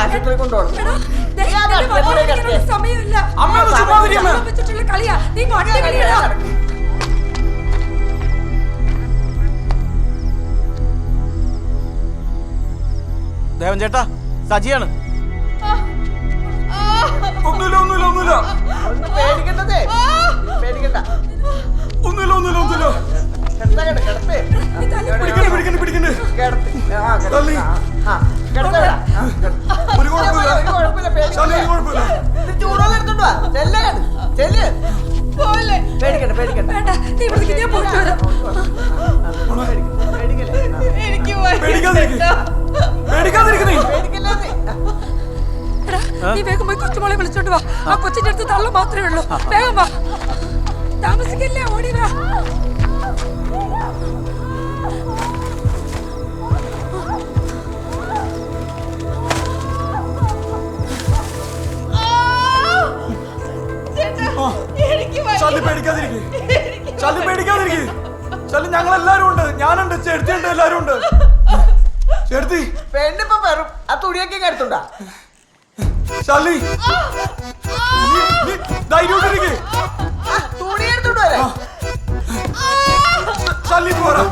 ആശുപത്രി കൊണ്ടുപോകണം. സമയമില്ല. കളിയാ നീ ദേവൻ ചേട്ടാ, സജിയാണ്. ഒന്നുമില്ല പേടിക്കണ്ടേ, പേടിക്കണ്ട. ഒന്നുമില്ല. നീ വേഗം പോയി കൊച്ചുമോളെ വിളിച്ചോണ്ട് വാ. ആ കൊച്ചിന്റെ അടുത്ത് തള്ളു മാത്രമേ ഉള്ളൂ. വേഗം വാ, താമസിക്കില്ലേ, ഓടി വാ. ഞങ്ങളെല്ലാരും ഉണ്ട്, ഞാനുണ്ട്, ചെടുത്തിയുണ്ട്, എല്ലാരും ഉണ്ട്. ചെടുത്തി പെണ്ണിപ്പോ വെറും ആ തുണിയൊക്കെ എടുത്തുണ്ടാ. തുണി എടുത്തോണ്ട് വരാ. പോരാ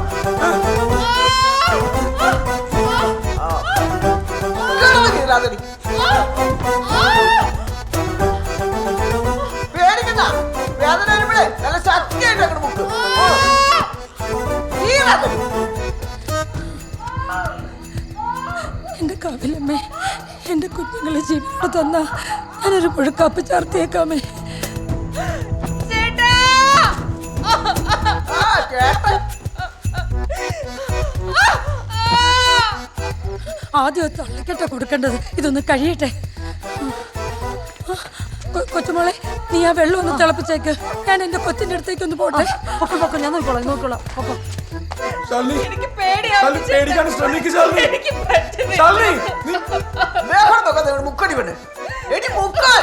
പേടിക്കണ്ട, വേദന വരുമ്പോഴേ നല്ല ശക്തിയായിട്ട് അങ്ങോട്ട് മുക്ക്. എന്റെ കാവിലമ്മേ, എന്റെ കുഞ്ഞുങ്ങളെ ജീവനോട് തന്ന ഞാനൊരു പുഴുക്കാപ്പ് ചേർത്തേക്കാമേ. ആദ്യം തള്ളിക്കെട്ട കൊടുക്കേണ്ടത്, ഇതൊന്ന് കഴിയട്ടെ. കൊച്ചുമോളെ, നീ ആ വെള്ളം ഒന്ന് തിളപ്പിച്ചേക്ക്. ഞാൻ എന്റെ കൊച്ചിന്റെ അടുത്തേക്ക് ഒന്ന് പോട്ടെ. പൊക്കോ, ഞാൻ നോക്കോളാം. പേടിക്കാൻ ശ്രമിക്കുക. മുക്കടി വേണ്ട, എടി മുക്കാൻ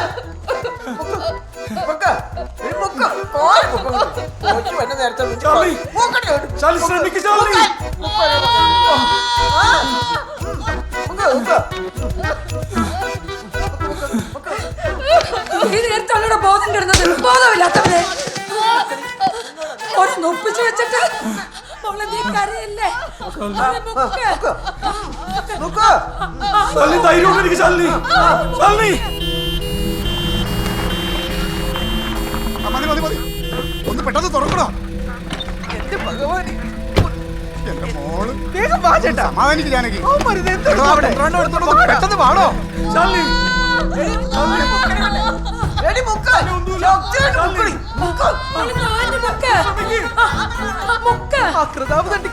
ഈ നേരത്തെ ബോധം കിടന്നത്. ബോധമില്ലാത്തവരെ ഒരു നൊപ്പിച്ചു വെച്ചിട്ട് നീ കരയല്ലേ. മതി, ഒന്ന് പെട്ടെന്ന് തുറക്കണോ. എന്റെ ഭഗവാനെ, എന്റെ മോള് സമാധാനിക്ക് ജാനകി. പെട്ടെന്ന് വാടോ.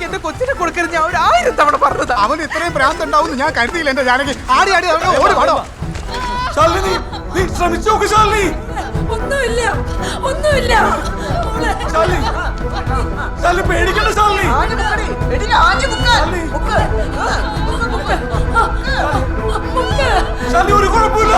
എന്റെ കൊച്ചിനെ കൊടുക്കരുത്, ഞാൻ 1000 തവണ പറഞ്ഞത്. അവന് ഇത്രയും ഭ്രാന്ത് ഉണ്ടാവും ഞാൻ കരുതിയില്ല. എന്റെ ജാനകി ആടി ഓടി വാടോ. നീ ശ്രമിച്ചു നോക്ക് ശാലിനി. ഒന്നുമില്ല. പേടിക്കണ്ട ശാലിനി. ശാലിനി ഒരു കുഴപ്പമില്ല.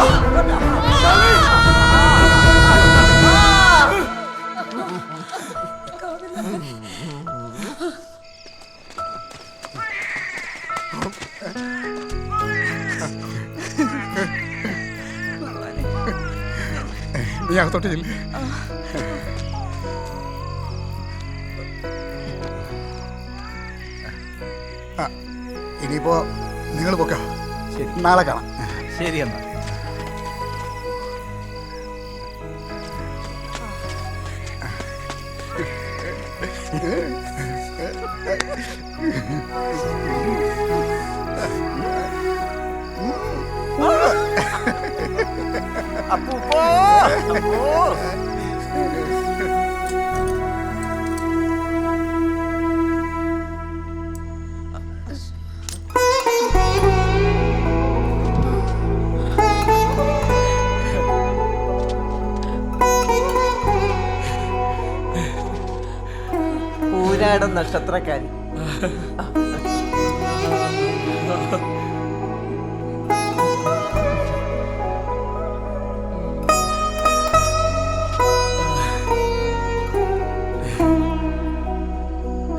നീ അകത്തോട്ട് ചെല്ല്. ഇനിയിപ്പോ നിങ്ങൾ പൊക്കോ, നാളെ കാണാം. ശരി എന്നാ. അപ്പൂപ്പോ ഊരാടൻ നക്ഷത്രക്കാരി.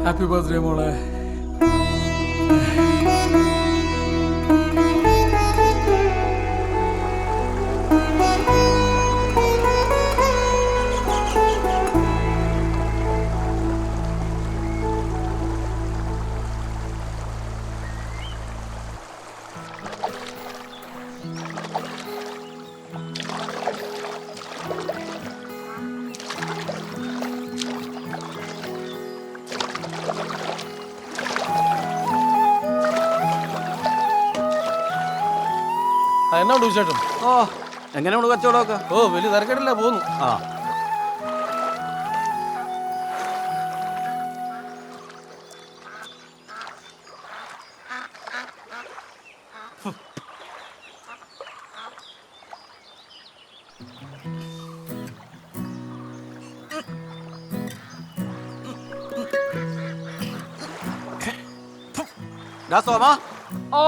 ഹാപ്പി ബർത്ത്ഡേ മോളെ. എന്നാ ഉണ്ട് വിശേഷം? ഓ എങ്ങനെയാണ് കച്ചവടമൊക്കെ? ഓ വലിയ തിരക്കേടില്ല പോന്നു. ആ സോമ, ഓ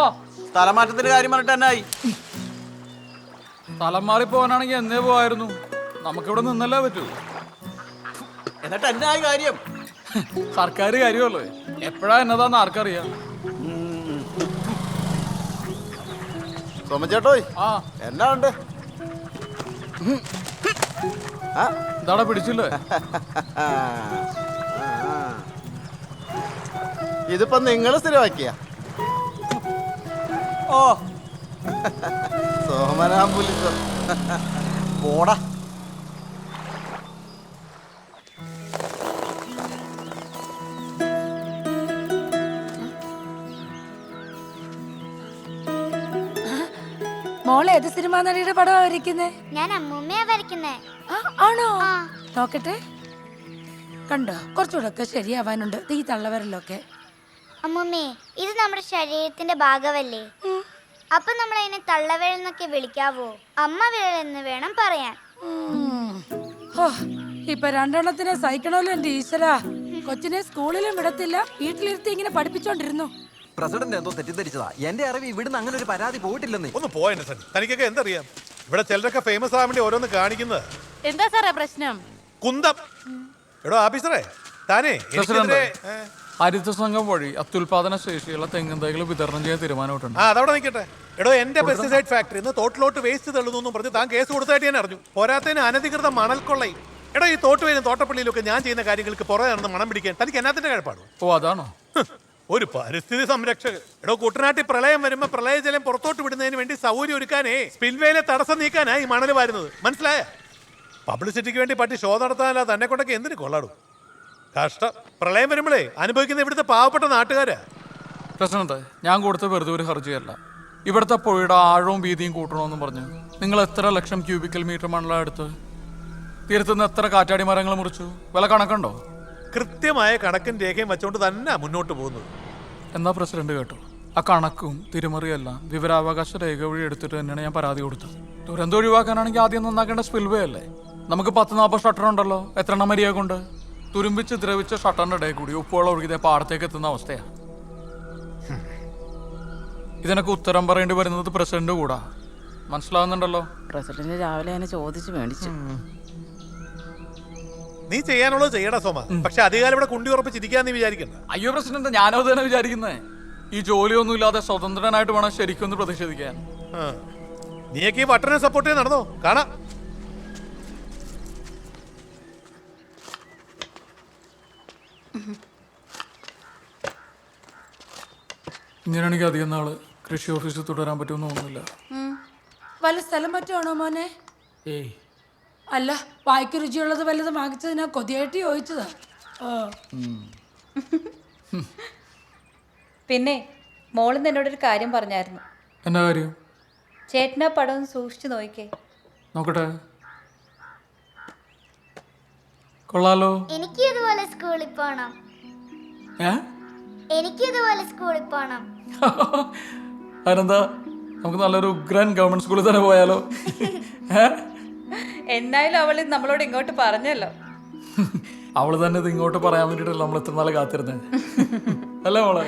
സ്ഥലം മാറ്റത്തിന്റെ കാര്യം പറഞ്ഞിട്ട് എന്നായി? സ്ഥലം മാറി പോകാനാണെങ്കിൽ എന്നേ പോവായിരുന്നു. നമുക്കിവിടെ നിന്നല്ലേ പറ്റൂ. എന്നിട്ട് എന്നായി കാര്യം? സർക്കാർ കാര്യമല്ലോ, എപ്പോഴാ എന്നതാന്ന് ആർക്കറിയാം. സോമചേട്ടോയ് ആ എന്നാ ഉണ്ട്? ഇതാടെ പിടിച്ചില്ലേ? ഇതിപ്പോ നിങ്ങൾ സ്ഥിരമാക്കിയ ഓ സോമനാമ്പുലിസോ പോടാ. മോളെ ഏത് സിനിമാ നടിയുടെ പടമാ വരയ്ക്കുന്നേ? ഞാൻ അമ്മൂമ്മയാ വരയ്ക്കുന്നേ. ആണോ? ആ. നോക്കട്ടെ. കണ്ടോ, കുറച്ചുകൂടെ ഒക്കെ ശരിയാവാനുണ്ട് ഈ തള്ളവരലൊക്കെ. അമ്മൂമ്മേ, ഇത് നമ്മുടെ ശരീരത്തിന്റെ ഭാഗമല്ലേ? അപ്പൊ നമ്മൾ അതിനെ തള്ളവിരൽ എന്നൊക്കെ വിളിക്കാവോ? അമ്മ വിരൽ എന്ന് വേണം പറയാൻ. ഹോ, ഇപ്പൊ രണ്ടെണ്ണത്തിനെ സഹിക്കണമല്ലോ എന്റെ ഈശ്വരാ. കൊച്ചിനെ സ്കൂളിലും വിടത്തില്ല, വീട്ടിലിരുത്തി ഇങ്ങനെ പഠിപ്പിച്ചോണ്ടിരുന്നു. പ്രസിഡന്റ് എന്തോ തെറ്റിദ്ധരിച്ചതാ. എന്റെ അറിവ് ഇവിടുന്ന് അങ്ങനെ ഒരു പരാതി പോയിട്ടില്ലെന്നേ. ഒന്ന് പോയെന്നെ സൺ, തനിക്കൊക്കെ എന്തറിയാം? ഇവിടെ ചിലരൊക്കെ ഫേമസ് ആവാൻ വേണ്ടി ഓരോന്ന് കാണിക്കുന്നത്. എന്താ സാറേ പ്രശ്നം? കുന്തം. എടോ ഓഫീസറെ, താനേ എനിക്കെതിരെ ഹരിത സംഘം വഴി അത്യുൽപാദന ശേഷിയുള്ള തെങ്ങിൻ തൈകൾ വിതരണം ചെയ്യാൻ തീരുമാനമായിട്ടുണ്ട്. അതവിടെ നിൽക്കട്ടെ. എടോ എന്റെ പെസ്റ്റിസൈഡ് ഫാക്ടറി ഇന്ന് തോട്ടിലോട്ട് വേസ്റ്റ് തള്ളുന്നു പറഞ്ഞ് താൻ കേസ് കൊടുത്തായിട്ട് ഞാൻ അറിഞ്ഞു. പോരാത്തതിന് അനധികൃത മണൽക്കൊള്ളയും. എടോ ഈ തോട്ടുവയിലും തോട്ടപ്പള്ളിയിലും ഒക്കെ ഞാൻ ചെയ്യുന്ന കാര്യങ്ങൾക്ക് പുറകെ നടന്ന് മണം പിടിക്കാൻ തനിക്ക് എന്നാത്തിന്റെ കഴപ്പാടോ? ഓ അതാണോ? ഒരു പരിസ്ഥിതി സംരക്ഷകൻ. എടോ കുട്ടനാട്ടിൽ പ്രളയം വരുമ്പോ പ്രളയജലം പുറത്തോട്ട് വിടുന്നതിന് വേണ്ടി സൗകര്യം ഒരുക്കാനേ സ്പിൽവേയിലെ തടസ്സം നീക്കാനാ ഈ മണൽ വാരുന്നത്. മനസ്സിലായ? പബ്ലിസിറ്റിക്ക് വേണ്ടി പറ്റി ഷോ നടത്താനല്ല തന്നെ കൊണ്ടൊക്കെ എന്തിനു കൊള്ളാടും? കഷ്ടം. പ്രളയം വരുമ്പോഴേ അനുഭവിക്കുന്ന ഇവിടുത്തെ പാവപ്പെട്ട നാട്ടുകാരാ. പ്രസിഡന്റ്, ഞാൻ കൊടുത്ത വെറുതെ ഒരു ഹർജിയല്ല. ഇവിടുത്തെ പുഴയുടെ ആഴവും വീതിയും കൂട്ടണമെന്നും പറഞ്ഞു നിങ്ങൾ എത്ര ലക്ഷം ക്യൂബിക്കൽ മീറ്റർ മണലാണ് എടുത്ത്? തീരത്തുനിന്ന് എത്ര കാറ്റാടി മരങ്ങൾ മുറിച്ചു? വില കണക്കുണ്ടോ? കൃത്യമായ കണക്കും രേഖയും വെച്ചുകൊണ്ട് തന്നെ മുന്നോട്ട് പോകുന്നത്. എന്നാ പ്രസിഡന്റ് കേട്ടോ, ആ കണക്കും തിരിമറിയെല്ലാം വിവരാവകാശ രേഖ വഴി എടുത്തിട്ട് തന്നെയാണ് ഞാൻ പരാതി കൊടുത്തത്. ദുരന്തം ഒഴിവാക്കാനാണെങ്കിൽ ആദ്യം നന്നാക്കേണ്ട സ്പിൽവേ അല്ലേ? നമുക്ക് 10-40 ഷട്ടർ ഉണ്ടല്ലോ. എത്ര എണ്ണം മരിയ കൊണ്ട് തുരുമ്പിച്ച് ദ്രവിച്ച ഷട്ടറിന്റെ ഇടയിൽ കൂടി ഉപ്പുവെള്ളം ഒഴുകിയ പാടത്തേക്ക് എത്തുന്ന അവസ്ഥയാണ്. ഇതിനൊക്കെ ഉത്തരം പറയേണ്ടി വരുന്നത് പ്രസിഡന്റ് കൂടാ. മനസ്സിലാവുന്നുണ്ടല്ലോ? പ്രസിഡന്റ് രാവിലെ എന്നെ ചോദിച്ചു മേടിച്ചു. നീ ചെയ്യാനുള്ളത് ചെയ്യടാ സോമ. പക്ഷെ അധികാരം ഇവിടെ കുണ്ടി ഉറപ്പിച്ചിരിക്കാന്ന് നീ വിചാരിക്കണ്ട. അയ്യോ പ്രസിഡന്റ്, ഞാനോ തന്നെ വിചാരിക്കുന്നേ. ഈ ജോലിയൊന്നും ഇല്ലാതെ സ്വതന്ത്രനായിട്ട് വേണം ശരിക്കും ഒന്ന് പ്രതിഷേധിക്കാൻ. നീയൊക്കെ ഈ വട്ടനെ സപ്പോർട്ട് ചെയ്ത് നടന്നോ? കാണാം. ഇങ്ങനെയാണെങ്കിൽ അധികം നാള് കൃഷി ഓഫീസിൽ തുടരാൻ പറ്റുമെന്ന് തോന്നുന്നില്ല. വല്ല സ്ഥലം പറ്റുവാണോ മോനെ? ഏയ് അല്ല, വായിക്ക് രുചിയുള്ളത് വല്ലതും വാങ്ങിച്ചതിനാ കൊതിയായിട്ട് ചോദിച്ചതാ. പിന്നെ മോളിന്ന് എന്നോടൊരു കാര്യം പറഞ്ഞായിരുന്നു. എന്നാ കാര്യം? ചേട്ടനാ പടം ഒന്ന് സൂക്ഷിച്ചു നോക്കിക്കേ. നോക്കട്ടെ. കൊള്ളാലോ. എനിക്ക് ഇതുപോലെ സ്കൂളിൽ പോണം. എനിക്ക് ഇതുപോലെ സ്കൂളിൽ പോണം. അതിനെന്താ, നമുക്ക് നല്ലൊരു ഉഗ്രൻ ഗവൺമെന്റ് സ്കൂളിൽ തന്നെ പോയാലോ? എന്നായാലും അവൾ നമ്മളോട് ഇങ്ങോട്ട് പറഞ്ഞല്ലോ. അവള് തന്നെ ഇത് ഇങ്ങോട്ട് പറയാൻ വേണ്ടിട്ടല്ലോ നമ്മൾ ഇത്ര നാളെ കാത്തിരുന്നേ. അല്ലേ മോളെ?